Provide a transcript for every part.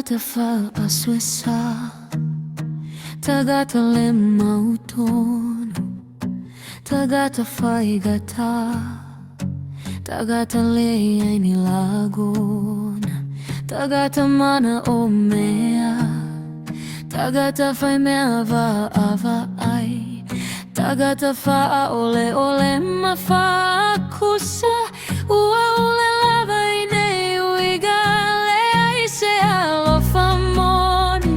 Tagata fa aswesa, tagata lema utono, tagata fa igata, tagata leia ni lagona, tagata mana omea, tagata fa mea va ava ai, tagata fa ole ole ma fa kusa, ua ole lava ine uiga lea ise alofa moni,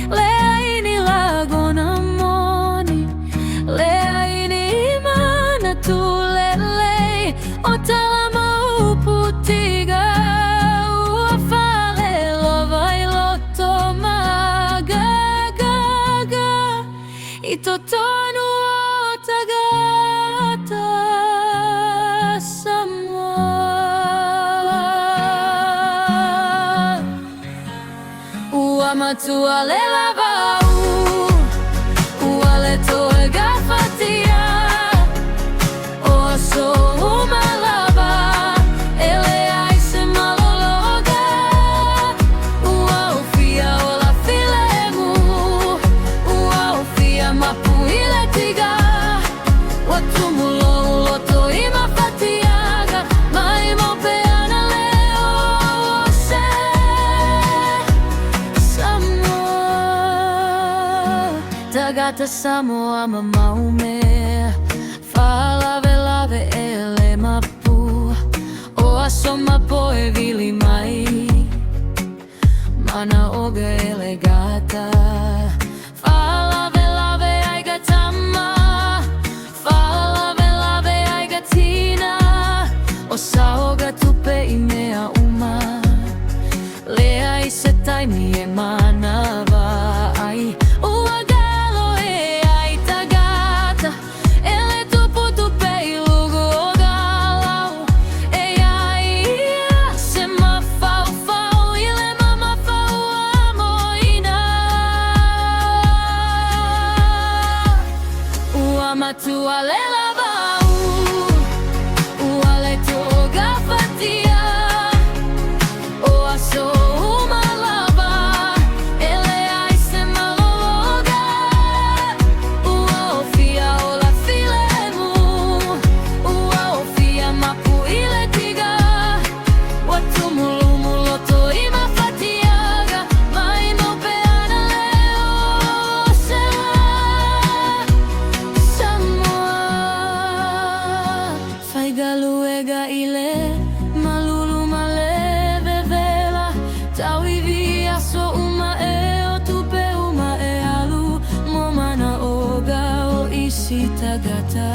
lea ini lagona moni, lea ini imana tulele, otalama uputiga, ua fale lova iloto magagaga, itotonu tagata samwa, ua matua le lavau, ua le toe gafatia, o so uma lava, ele ai se malologa, ua ufia o la filemu, ua ufia mapu ile tiga, watumulo uloto ima fatiaga, mai mopeana leo se Samoa, tagata Samoa mamaume, falave lave ele mapu, o asoma poe vili mai, mana oga ele gata, falave lave ai gatama, falave lave ai gatina, o saoga tupe imea uma, lea i se taimi e manava ai, ua galo e ai tagata, ele tupu tupe i lugu o galau, e ai ia se mafau fau, ile mama fau amoina, ua matua le lavau, ua le toga fatia, o aso uma lava, ele ai se malologa, ua ofia o la filemu, ua ofia mapu ile tiga, watumulu muloto ima fatiaga, mai mopeana leo se Samoa, fai galuega ile malulu maleve vela, tau ivia so uma e o tupe uma e alu, momana oga o isi tagata.